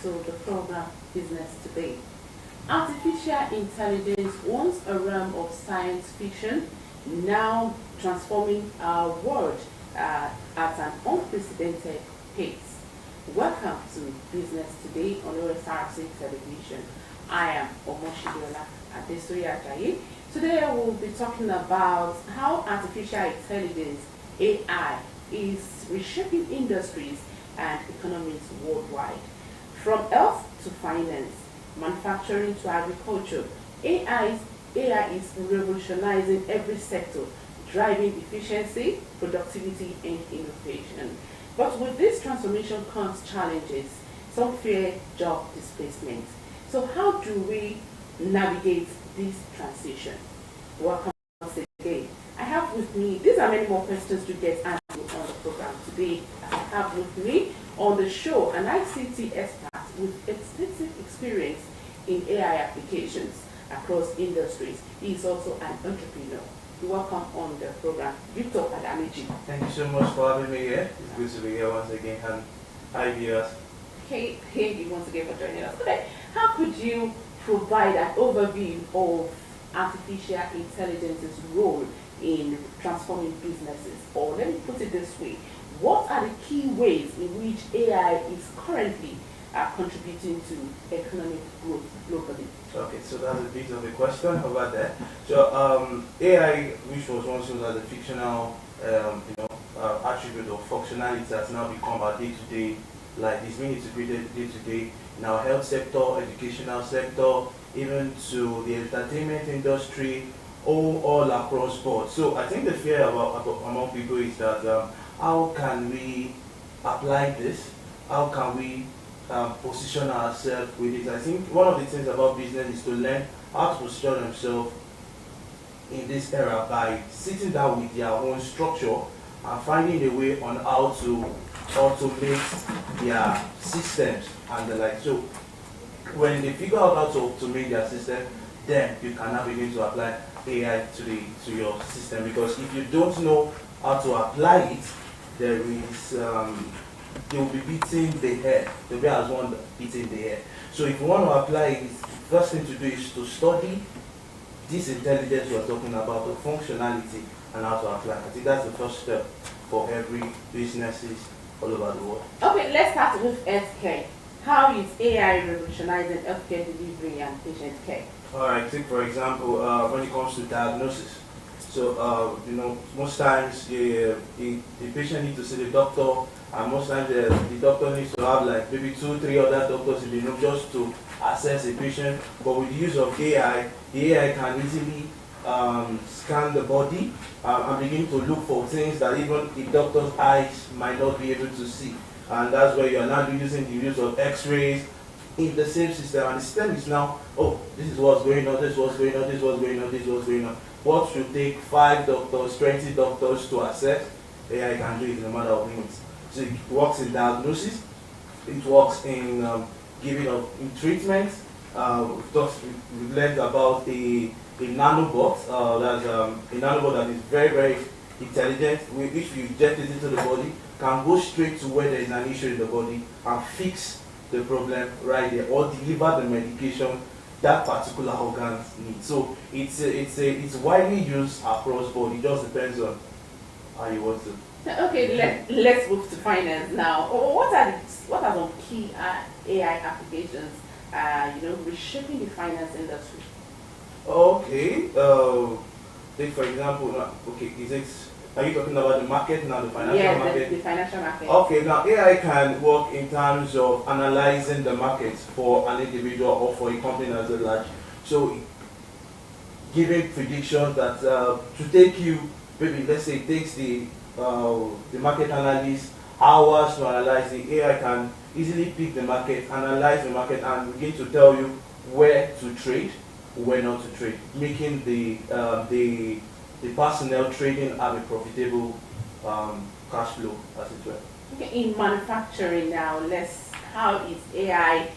to the program Business Today. Artificial intelligence, once a realm of science fiction, now transforming our world at an unprecedented pace. Welcome to Business Today on Osrc television. I am Omoshibiola Adesoye Ajayi. Today I will be talking about how artificial intelligence, AI, is reshaping industries and economies worldwide. From health to finance, manufacturing to agriculture, AI is revolutionizing every sector, driving efficiency, productivity, and innovation. But with this transformation comes challenges. Some fear job displacement. So how do we navigate this transition? Welcome once again. I have with me, these are many more questions to get answered on the program today. I have with me on the show an ICT expert with extensive experience in AI applications across industries. He is also an entrepreneur. Welcome on the program, Victor ADAMEJI. Thank you so much for having me here. It's good to be here once again. And hi, viewers. Hey, thank you once again for joining us today. How could you provide an overview of artificial intelligence's role in transforming businesses? Or let me put it this way, what are the key ways in which AI is currently contributing to economic growth globally? Okay, so that's a bit of a question over there. So AI, which was once used as a fictional attribute or functionality, has now become our day-to-day, like it's being integrated day-to-day in our health sector, educational sector, even to the entertainment industry, all across board. So I think the fear among people is that how can we apply this? How can we position ourselves with it? I think one of the things about business is to learn how to position themselves in this era by sitting down with their own structure and finding a way on how to automate their systems and the like. So when they figure out how to automate their system, then you can now begin to apply AI to your system. Because if you don't know how to apply it, there is they will be beating the head. They'll be as one beating the head. So if you want to apply it, first thing to do is to study this intelligence we are talking about, the functionality, and how to apply. I think that's the first step for every businesses all over the world. Okay, let's start with healthcare. How is AI revolutionizing healthcare delivery and patient care? All right, take for example, when it comes to diagnosis. So, most times the patient needs to see the doctor, and most times the doctor needs to have like maybe 2-3 other doctors in the room just to assess a patient. But with the use of AI, the AI can easily scan the body and begin to look for things that even the doctor's eyes might not be able to see. And that's where you are now using the use of X-rays in the same system. And the system is now, oh, this is what's going on, this is what's going on, this is what's going on, this is what's going on. What should take 5 doctors, 20 doctors to assess, AI can do it in a matter of minutes. So it works in diagnosis, it works in giving of treatment. We've learned about a nanobot, that's a nanobot that is very, very intelligent, which you inject it into the body, can go straight to where there is an issue in the body and fix the problem right there, or deliver the medication that particular organ needs. So it's widely used across board. It just depends on how you want to. Okay, let's move to finance now. What are some key AI applications, reshaping the finance industry? Okay, take for example, are you talking about the market now, the financial market? The financial market. Okay, now AI can work in terms of analyzing the market for an individual or for a company as a large. So, giving predictions that to take you, maybe let's say it takes the market analyst hours to analyze. The AI can easily pick the market, analyze the market, and begin to tell you where to trade, where not to trade, making the personnel trading have a profitable cash flow, as it were. Okay, in manufacturing now, how is AI,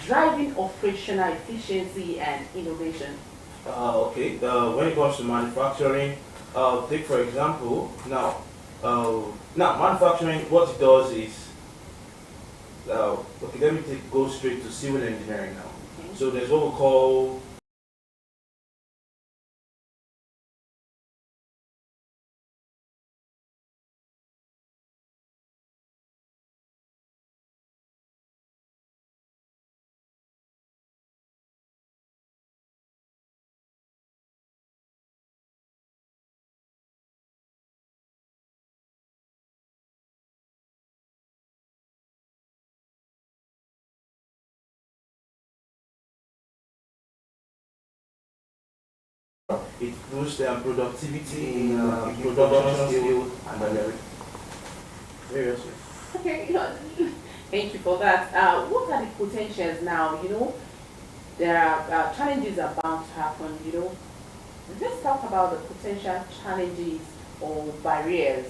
driving operational efficiency and innovation? When it comes to manufacturing, take for example, now manufacturing, what it does is okay, let me go straight to civil engineering now. Okay. So there's what we call it boosts productivity in production skill and delivery. Seriously. Okay, thank you for that. What are the potentials now? There are challenges are bound to happen. Let's talk about the potential challenges or barriers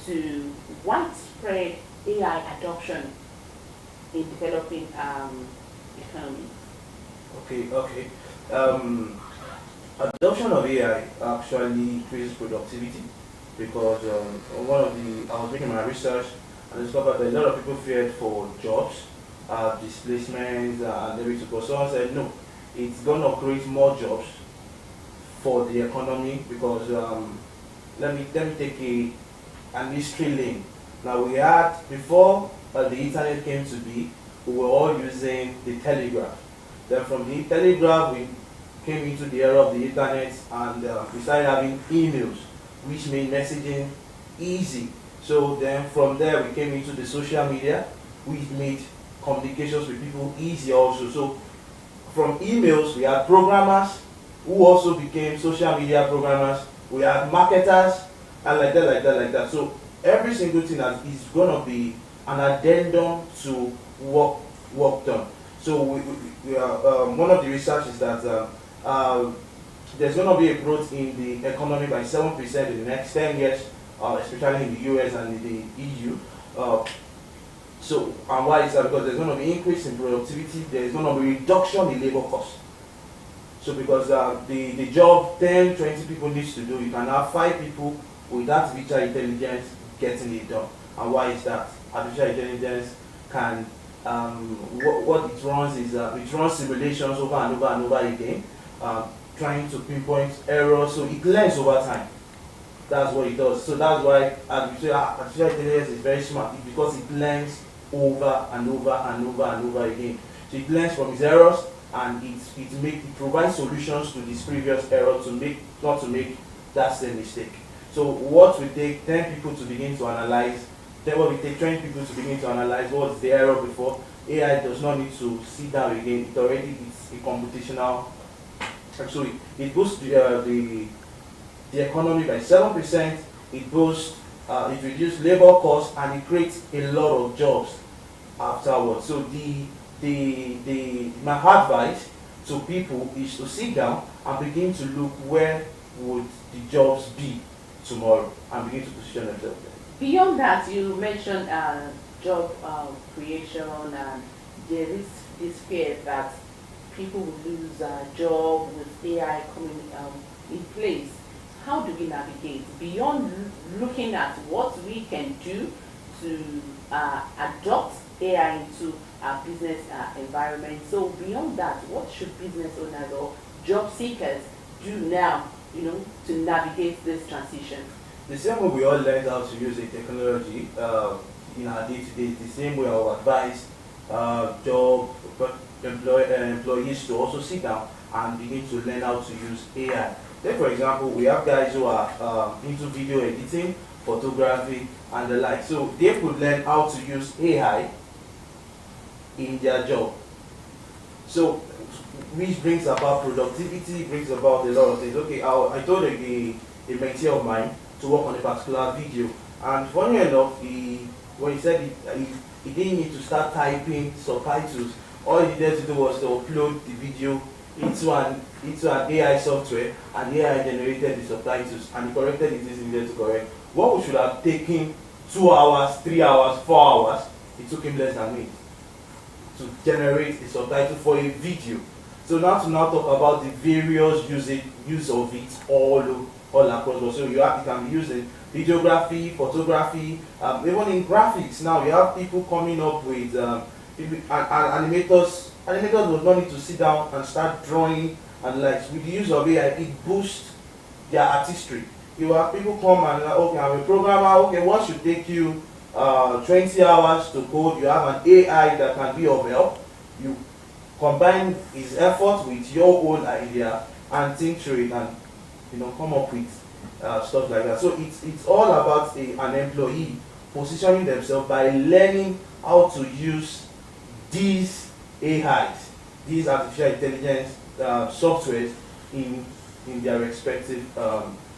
to widespread AI adoption in developing economies. Okay. Adoption of AI actually increases productivity because I was making my research and discovered that a lot of people feared for jobs, displacements, and everything. But someone said no, it's gonna create more jobs for the economy because let me take an history lane. Now we had before the internet came to be, we were all using the telegraph. Then from the telegraph we came into the era of the internet and we started having emails, which made messaging easy. So then from there we came into the social media, which made communications with people easy also. So from emails we had programmers who also became social media programmers. We had marketers and like that. So every single thing is going to be an addendum to work done. So we are, one of the research is that there's going to be a growth in the economy by 7% in the next 10 years, especially in the US and in the EU. And why is that? Because there's going to be increase in productivity, there's going to be reduction in labor cost. So because the job 10, 20 people needs to do, you can have 5 people with artificial intelligence getting it done. And why is that? Artificial intelligence can, what it runs is, it runs simulations over and over and over again, trying to pinpoint errors, so it learns over time. That's what it does. So that's why artificial intelligence is very smart, because it learns over and over and over and over again. So it learns from its errors, and it provides solutions to this previous error not to make that same mistake. So what we take 10 people to begin to analyze, then what we take 20 people to begin to analyze what's the error before, AI does not need to sit down again. It already is a computational. Actually, it boosts the economy by 7%. It boosts, it reduces labor costs, and it creates a lot of jobs afterwards. So my advice to people is to sit down and begin to look where would the jobs be tomorrow and begin to position themselves there. Beyond that, you mentioned job creation, and there is this fear that people will lose a job with AI coming in place. How do we navigate beyond looking at what we can do to adopt AI into our business environment? So beyond that, what should business owners or job seekers do now, to navigate this transition? The same way we all learned how to use the technology in our day-to-day, the same way I would advise employees to also sit down and begin to learn how to use AI. Then, for example, we have guys who are into video editing, photography, and the like. So they could learn how to use AI in their job. So, which brings about productivity, brings about a lot of things. Okay, I told a mentee of mine to work on a particular video, and funny enough, when he said he didn't need to start typing subtitles. All he needed to do was to upload the video into an AI software, and the AI generated the subtitles, and he corrected it using there to correct. What we should have taken 2 hours, 3 hours, 4 hours, it took him less than me to generate a subtitle for a video. So now to talk about the various use of it all across. So you can be used in videography, photography, even in graphics. Now you have people coming up with animators would not need to sit down and start drawing, and like with the use of AI, it boosts their artistry. You have people come and okay, I'm a programmer. Okay, what should take you 20 hours to code? You have an AI that can be of help. You combine his effort with your own idea and think through it, and come up with stuff like that. So it's all about an employee positioning themselves by learning how to use these AIs, these artificial intelligence softwares in their respective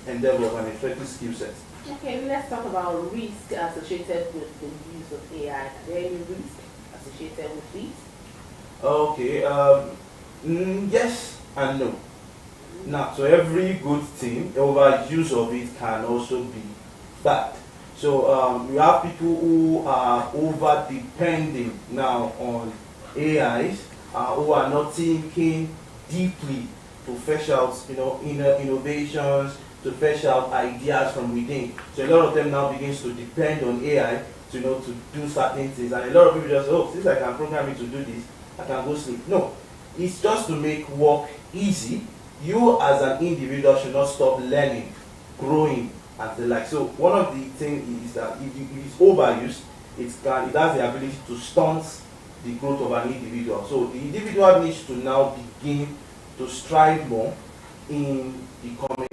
endeavors and respective skill sets. Okay, let's talk about risk associated with the use of AI. Are there any risk associated with this? Okay, yes and no. Now, so every good thing, overuse of it can also be bad. So we have people who are over depending now on AIs, who are not thinking deeply to fetch out, inner innovations, to fetch out ideas from within. So a lot of them now begins to depend on AI to to do certain things, and a lot of people just since I can program it to do this, I can go sleep. No, it's just to make work easy. You as an individual should not stop learning, growing, and the like. So one of the things is that if it's overused, it has the ability to stunt the growth of an individual. So the individual needs to now begin to strive more in becoming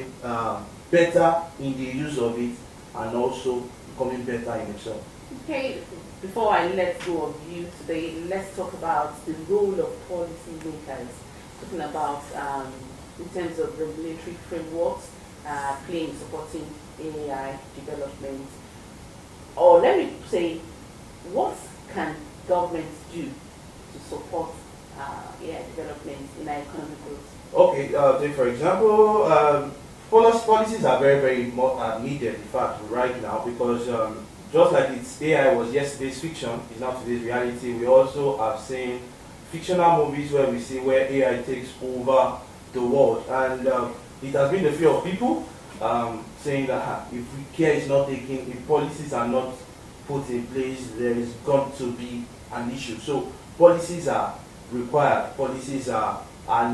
better in the use of it, and also becoming better in himself. Okay, before I let go of you today, let's talk about the role of policy makers. Talking about in terms of regulatory frameworks playing supporting AI development, or let me say, what can governments do to support AI development in our economic growth? Okay, take for example, policies are very, very needed, in fact, right now, because just like AI was yesterday's fiction, it's now today's reality. We also have seen fictional movies where we see where AI takes over the world, and it has been the fear of people saying that if care is not taken, if policies are not put in place, there is going to be an issue. So policies are required, policies are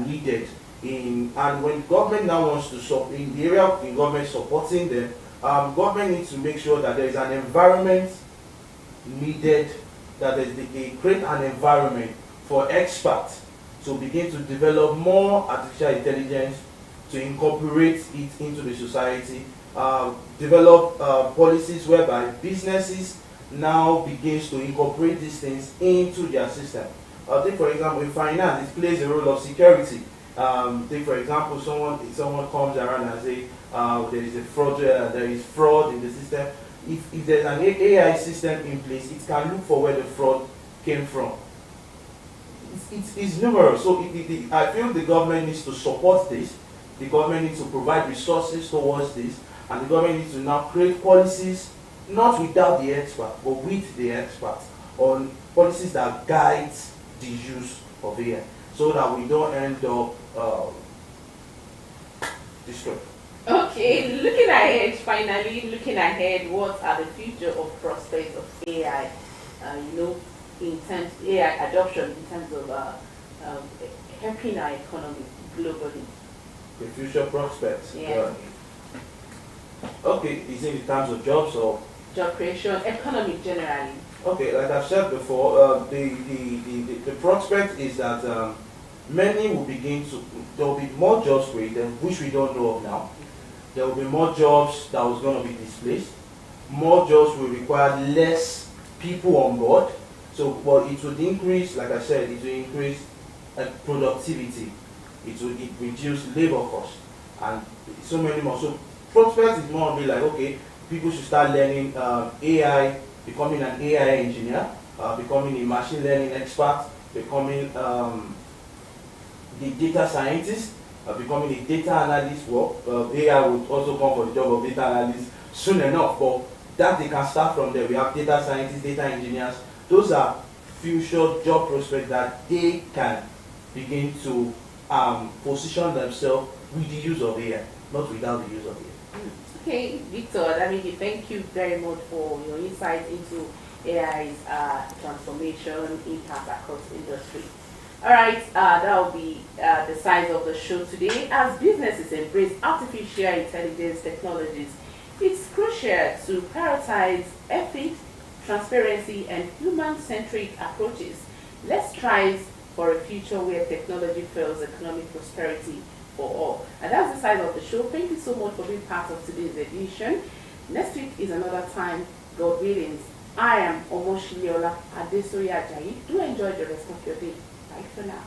needed. And when government now wants to support in the area of government supporting them, government needs to make sure that there is an environment needed, that they create an environment for experts to begin to develop more artificial intelligence, to incorporate it into the society, develop policies whereby businesses now begins to incorporate these things into their system. Take for example, in finance, it plays a role of security. Take for example, someone comes around and say there is a fraud, there is fraud in the system. If there's an AI system in place, it can look for where the fraud came from. It's numerous. So I feel the government needs to support this. The government needs to provide resources towards this, and the government needs to now create policies, not without the expert, but with the expert, on policies that guide the use of AI, so that we don't end up destroyed. Okay, looking ahead, what are the future of prospects of AI? In terms of AI adoption, in terms of helping our economy globally. The future prospects. Yeah. Okay, is it in terms of jobs or job creation, economy generally? Okay, like I've said before, the prospect is that many will begin to, there will be more jobs created, which we don't know of now. There will be more jobs that was going to be displaced. More jobs will require less people on board. So, well, it would increase, like I said, it will increase productivity. It will reduce labor costs, and so many more. So, prospect is more be like, okay, people should start learning AI, becoming an AI engineer, becoming a machine learning expert, becoming the data scientist, becoming a data analyst. Well, AI would also come for the job of data analyst soon enough, but that they can start from there. We have data scientists, data engineers. Those are future job prospects that they can begin to position themselves with the use of AI, not without the use of AI. Okay, Victor, ADAMEJI, thank you very much for your insight into AI's transformation impact across industry. Alright, that will be the size of the show today. As businesses embrace artificial intelligence technologies, it's crucial to prioritize ethics, transparency, and human-centric approaches. Let's strive for a future where technology fuels economic prosperity for all. And that's the size of the show. Thank you so much for being part of today's edition. Next week is another time, God willing. I am Omoshiliola Adesoya Ajayi. Do enjoy the rest of your day. Bye for now.